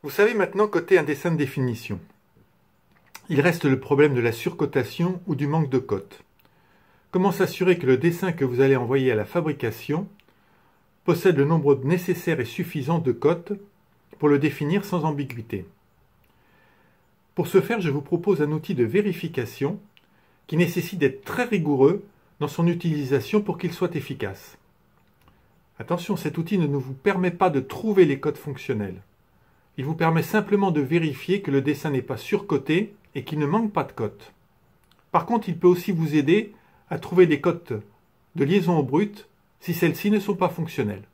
Vous savez maintenant coter un dessin de définition. Il reste le problème de la surcotation ou du manque de cote. Comment s'assurer que le dessin que vous allez envoyer à la fabrication possède le nombre nécessaire et suffisant de cotes pour le définir sans ambiguïté? Pour ce faire, je vous propose un outil de vérification qui nécessite d'être très rigoureux dans son utilisation pour qu'il soit efficace. Attention, cet outil ne vous permet pas de trouver les cotes fonctionnelles. Il vous permet simplement de vérifier que le dessin n'est pas surcoté et qu'il ne manque pas de cotes. Par contre, il peut aussi vous aider à trouver des cotes de liaison au brut si celles-ci ne sont pas fonctionnelles.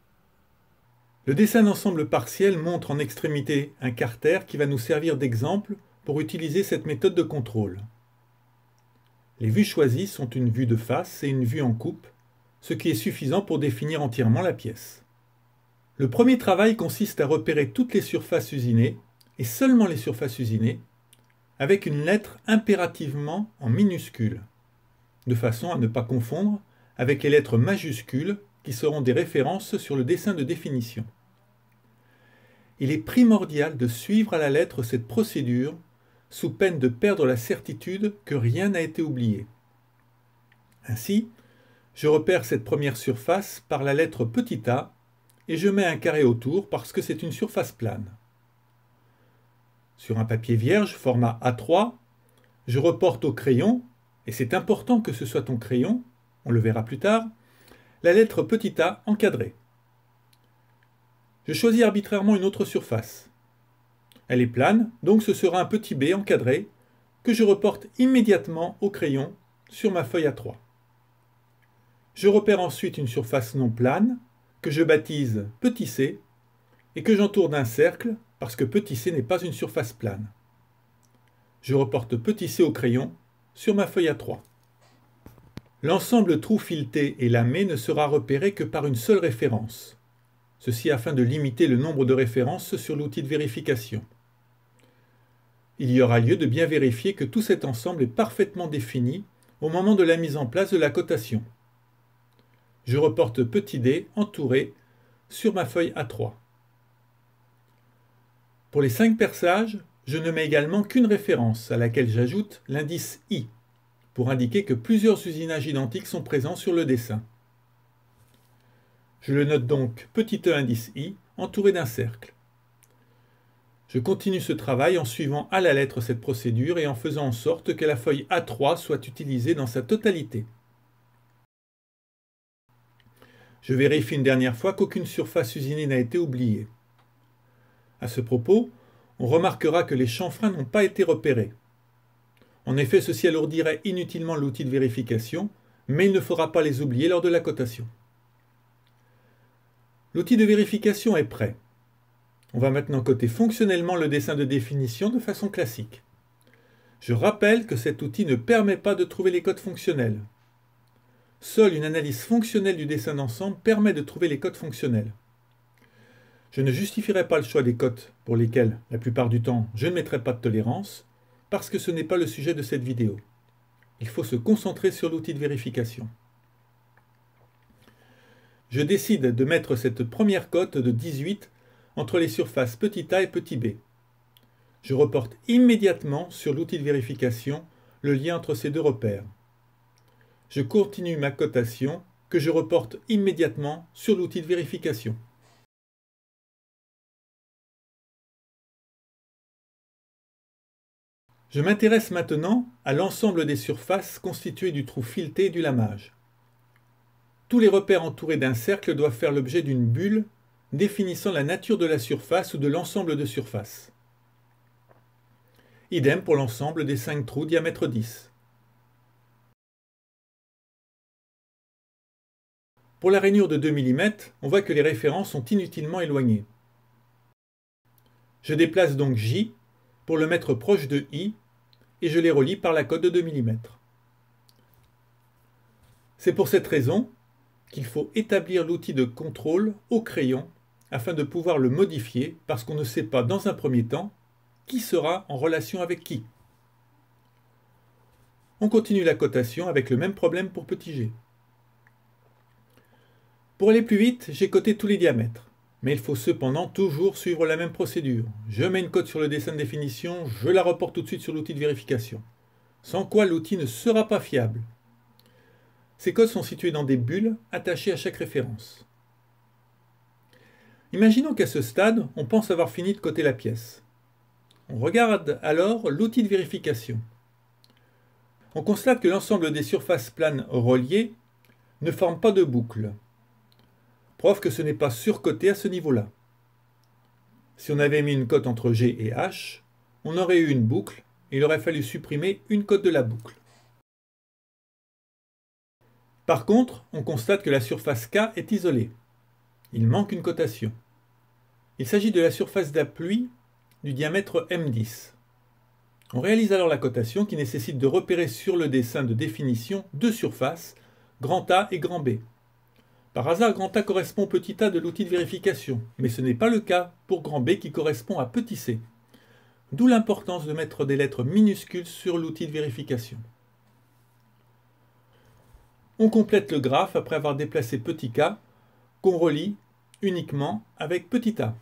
Le dessin d'ensemble partiel montre en extrémité un carter qui va nous servir d'exemple pour utiliser cette méthode de contrôle. Les vues choisies sont une vue de face et une vue en coupe, ce qui est suffisant pour définir entièrement la pièce. Le premier travail consiste à repérer toutes les surfaces usinées, et seulement les surfaces usinées, avec une lettre impérativement en minuscule, de façon à ne pas confondre avec les lettres majuscules qui seront des références sur le dessin de définition. Il est primordial de suivre à la lettre cette procédure sous peine de perdre la certitude que rien n'a été oublié. Ainsi, je repère cette première surface par la lettre petit a et je mets un carré autour parce que c'est une surface plane. Sur un papier vierge format A3, je reporte au crayon, et c'est important que ce soit ton crayon, on le verra plus tard, la lettre petit a encadrée. Je choisis arbitrairement une autre surface. Elle est plane, donc ce sera un petit b encadré que je reporte immédiatement au crayon sur ma feuille A3. Je repère ensuite une surface non plane que je baptise petit c et que j'entoure d'un cercle parce que petit c n'est pas une surface plane. Je reporte petit c au crayon sur ma feuille A3. L'ensemble trou fileté et lamé ne sera repéré que par une seule référence. Ceci afin de limiter le nombre de références sur l'outil de vérification. Il y aura lieu de bien vérifier que tout cet ensemble est parfaitement défini au moment de la mise en place de la cotation. Je reporte petit d entouré sur ma feuille A3. Pour les 5 perçages, je ne mets également qu'une référence à laquelle j'ajoute l'indice I pour indiquer que plusieurs usinages identiques sont présents sur le dessin. Je le note donc petit e indice I entouré d'un cercle. Je continue ce travail en suivant à la lettre cette procédure et en faisant en sorte que la feuille A3 soit utilisée dans sa totalité. Je vérifie une dernière fois qu'aucune surface usinée n'a été oubliée. À ce propos, on remarquera que les chanfreins n'ont pas été repérés. En effet, ceci alourdirait inutilement l'outil de vérification, mais il ne faudra pas les oublier lors de la cotation. L'outil de vérification est prêt. On va maintenant coter fonctionnellement le dessin de définition de façon classique. Je rappelle que cet outil ne permet pas de trouver les cotes fonctionnelles. Seule une analyse fonctionnelle du dessin d'ensemble permet de trouver les cotes fonctionnelles. Je ne justifierai pas le choix des cotes pour lesquelles, la plupart du temps, je ne mettrai pas de tolérance, parce que ce n'est pas le sujet de cette vidéo. Il faut se concentrer sur l'outil de vérification. Je décide de mettre cette première cote de 18 entre les surfaces petit a et petit b. Je reporte immédiatement sur l'outil de vérification le lien entre ces deux repères. Je continue ma cotation que je reporte immédiatement sur l'outil de vérification. Je m'intéresse maintenant à l'ensemble des surfaces constituées du trou fileté et du lamage. Tous les repères entourés d'un cercle doivent faire l'objet d'une bulle définissant la nature de la surface ou de l'ensemble de surfaces. Idem pour l'ensemble des 5 trous diamètre 10. Pour la rainure de 2 mm, on voit que les références sont inutilement éloignées. Je déplace donc J pour le mettre proche de I et je les relie par la cote de 2 mm. C'est pour cette raison qu'il faut établir l'outil de contrôle au crayon afin de pouvoir le modifier parce qu'on ne sait pas dans un premier temps qui sera en relation avec qui. On continue la cotation avec le même problème pour petit g. Pour aller plus vite, j'ai coté tous les diamètres. Mais il faut cependant toujours suivre la même procédure. Je mets une cote sur le dessin de définition, je la reporte tout de suite sur l'outil de vérification. Sans quoi l'outil ne sera pas fiable. Ces codes sont situés dans des bulles attachées à chaque référence. Imaginons qu'à ce stade, on pense avoir fini de coter la pièce. On regarde alors l'outil de vérification. On constate que l'ensemble des surfaces planes reliées ne forme pas de boucle. Preuve que ce n'est pas surcoté à ce niveau-là. Si on avait mis une cote entre G et H, on aurait eu une boucle et il aurait fallu supprimer une cote de la boucle. Par contre, on constate que la surface K est isolée. Il manque une cotation. Il s'agit de la surface d'appui du diamètre M10. On réalise alors la cotation qui nécessite de repérer sur le dessin de définition deux surfaces, grand A et grand B. Par hasard, grand A correspond au petit a de l'outil de vérification, mais ce n'est pas le cas pour grand B qui correspond à petit c. D'où l'importance de mettre des lettres minuscules sur l'outil de vérification. On complète le graphe après avoir déplacé petit k, qu'on relie uniquement avec petit a.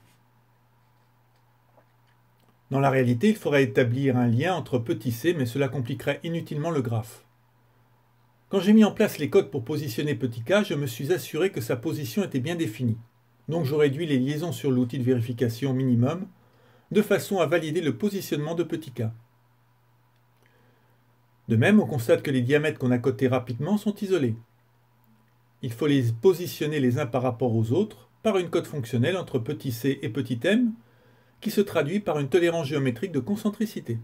Dans la réalité, il faudrait établir un lien entre petit c, mais cela compliquerait inutilement le graphe. Quand j'ai mis en place les codes pour positionner petit k, je me suis assuré que sa position était bien définie. Donc je réduis les liaisons sur l'outil de vérification minimum, de façon à valider le positionnement de petit k. De même, on constate que les diamètres qu'on a cotés rapidement sont isolés. Il faut les positionner les uns par rapport aux autres par une cote fonctionnelle entre petit c et petit m, qui se traduit par une tolérance géométrique de concentricité.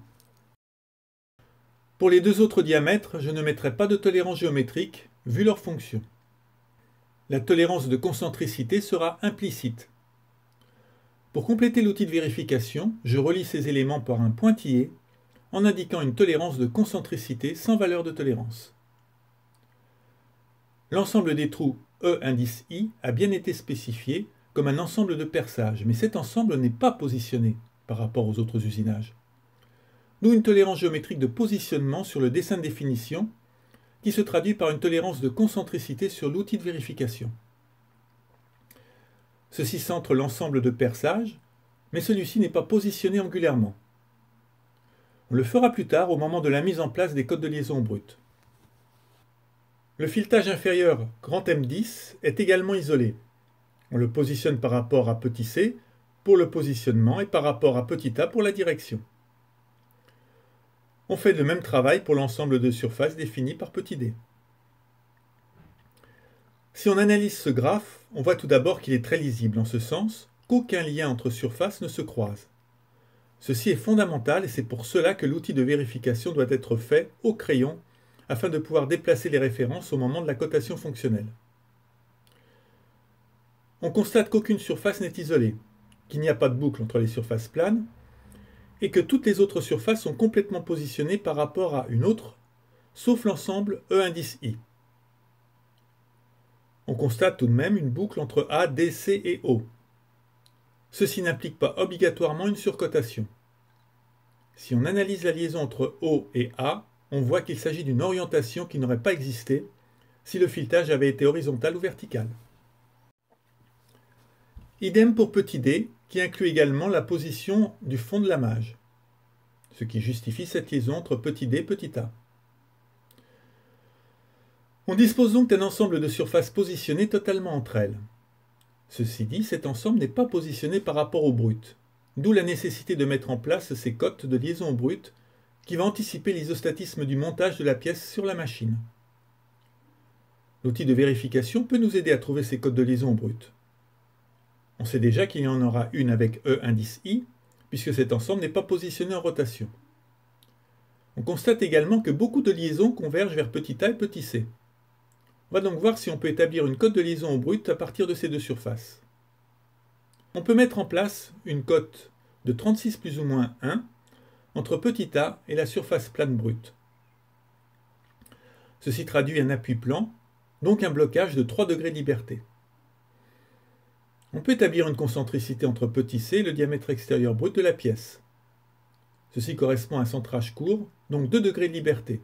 Pour les deux autres diamètres, je ne mettrai pas de tolérance géométrique, vu leur fonction. La tolérance de concentricité sera implicite. Pour compléter l'outil de vérification, je relie ces éléments par un pointillé, en indiquant une tolérance de concentricité sans valeur de tolérance. L'ensemble des trous E indice I a bien été spécifié comme un ensemble de perçage, mais cet ensemble n'est pas positionné par rapport aux autres usinages. D'où une tolérance géométrique de positionnement sur le dessin de définition qui se traduit par une tolérance de concentricité sur l'outil de vérification. Ceci centre l'ensemble de perçage, mais celui-ci n'est pas positionné angulairement. On le fera plus tard au moment de la mise en place des codes de liaison brutes. Le filetage inférieur grand M10 est également isolé. On le positionne par rapport à petit c pour le positionnement et par rapport à petit a pour la direction. On fait le même travail pour l'ensemble de surfaces définies par petit d. Si on analyse ce graphe, on voit tout d'abord qu'il est très lisible en ce sens qu'aucun lien entre surfaces ne se croise. Ceci est fondamental et c'est pour cela que l'outil de vérification doit être fait au crayon afin de pouvoir déplacer les références au moment de la cotation fonctionnelle. On constate qu'aucune surface n'est isolée, qu'il n'y a pas de boucle entre les surfaces planes et que toutes les autres surfaces sont complètement positionnées par rapport à une autre, sauf l'ensemble E indice I. On constate tout de même une boucle entre A, D, C et O. Ceci n'implique pas obligatoirement une surcotation. Si on analyse la liaison entre O et A, on voit qu'il s'agit d'une orientation qui n'aurait pas existé si le filetage avait été horizontal ou vertical. Idem pour petit d, qui inclut également la position du fond de la mage, ce qui justifie cette liaison entre petit d et petit a. On dispose donc d'un ensemble de surfaces positionnées totalement entre elles. Ceci dit, cet ensemble n'est pas positionné par rapport au brut, d'où la nécessité de mettre en place ces cotes de liaison brute qui va anticiper l'isostatisme du montage de la pièce sur la machine. L'outil de vérification peut nous aider à trouver ces cotes de liaison brute. On sait déjà qu'il y en aura une avec E indice I, puisque cet ensemble n'est pas positionné en rotation. On constate également que beaucoup de liaisons convergent vers petit a et petit c. On va donc voir si on peut établir une cote de liaison brute à partir de ces deux surfaces. On peut mettre en place une cote de 36 plus ou moins 1 entre petit a et la surface plane brute. Ceci traduit un appui plan, donc un blocage de 3 degrés de liberté. On peut établir une concentricité entre petit c et le diamètre extérieur brut de la pièce. Ceci correspond à un centrage court, donc 2 degrés de liberté.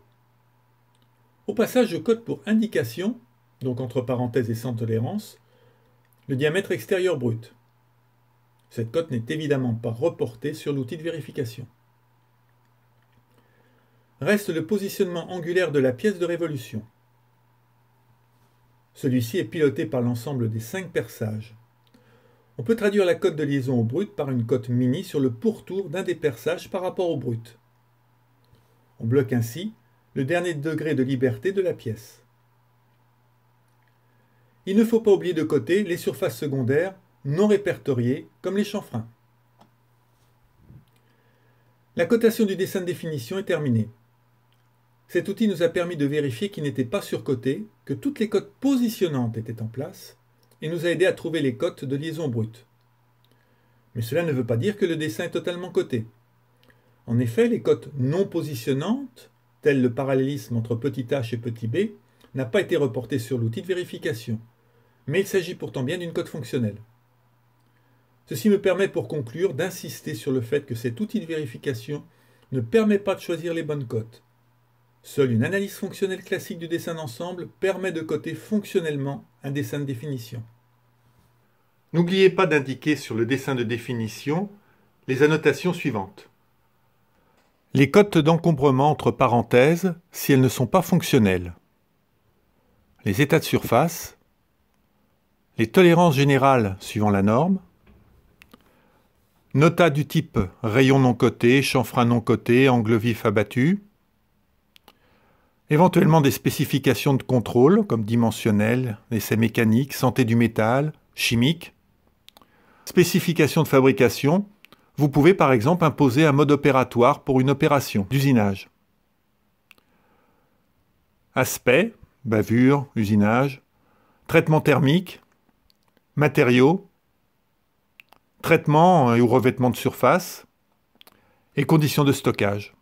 Au passage, je code pour indication, donc entre parenthèses et sans tolérance, le diamètre extérieur brut. Cette cote n'est évidemment pas reportée sur l'outil de vérification. Reste le positionnement angulaire de la pièce de révolution. Celui-ci est piloté par l'ensemble des 5 perçages. On peut traduire la cote de liaison au brut par une cote mini sur le pourtour d'un des perçages par rapport au brut. On bloque ainsi le dernier degré de liberté de la pièce. Il ne faut pas oublier de coter les surfaces secondaires non répertoriées comme les chanfreins. La cotation du dessin de définition est terminée. Cet outil nous a permis de vérifier qu'il n'était pas surcoté, que toutes les cotes positionnantes étaient en place, et nous a aidé à trouver les cotes de liaison brute. Mais cela ne veut pas dire que le dessin est totalement coté. En effet, les cotes non positionnantes, telles le parallélisme entre petit h et petit b, n'a pas été reporté sur l'outil de vérification, mais il s'agit pourtant bien d'une cote fonctionnelle. Ceci me permet pour conclure d'insister sur le fait que cet outil de vérification ne permet pas de choisir les bonnes cotes. Seule une analyse fonctionnelle classique du dessin d'ensemble permet de coter fonctionnellement un dessin de définition. N'oubliez pas d'indiquer sur le dessin de définition les annotations suivantes. Les cotes d'encombrement entre parenthèses si elles ne sont pas fonctionnelles. Les états de surface. Les tolérances générales suivant la norme. Nota du type rayon non coté, chanfrein non coté, angle vif abattu. Éventuellement des spécifications de contrôle, comme dimensionnel, essais mécaniques, santé du métal, chimique. Spécifications de fabrication. Vous pouvez par exemple imposer un mode opératoire pour une opération d'usinage. Aspect, bavure, usinage. Traitement thermique. Matériaux. Traitement ou revêtement de surface. Et conditions de stockage.